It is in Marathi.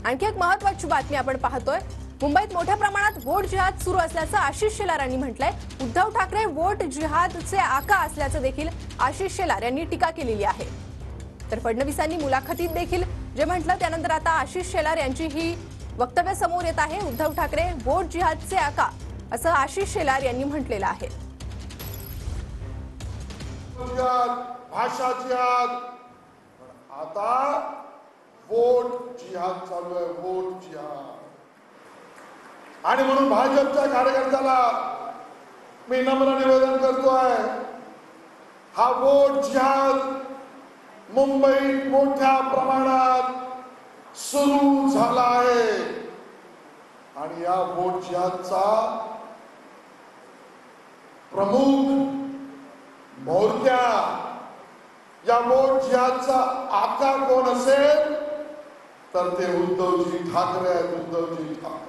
आणखी एक महत्त्वाची बातमी आपण पाहतोय। मुंबईत मोठ्या प्रमाणात वोट जिहाद सुरू असल्याचं आशिष शेलार यांनी म्हटलंय। उद्धव ठाकरे वोट जिहादचे आका असल्याचं देखील आशिष शेलार यांनी टीका केलेली आहे। तर फडणवीसांनी मुलाखतीत देखील जे म्हटलं त्यानंतर आता आशिष शेलार यांची ही वक्तव्य समोर येत आहे। उद्धव ठाकरे वोट जिहादचे आका असं आशिष शेलार यांनी म्हटलेलं आहे। भाषा जिहाद, आता वोट जिहाद चालू आहे, वोट जिहाद। आणि म्हणून भाजपच्या कार्यकर्त्याला मी नम्र निवेदन करतोय, हा वोट जिहाद मुंबईत मोठ्या प्रमाणात सुरू झाला आहे आणि या वोट जिहादचा प्रमुख म्होरक्या, या वोट जिहादचा आका कोण असेल तर ते उद्धवजी ठाकरे आहेत, उद्धवजी ठाकरे।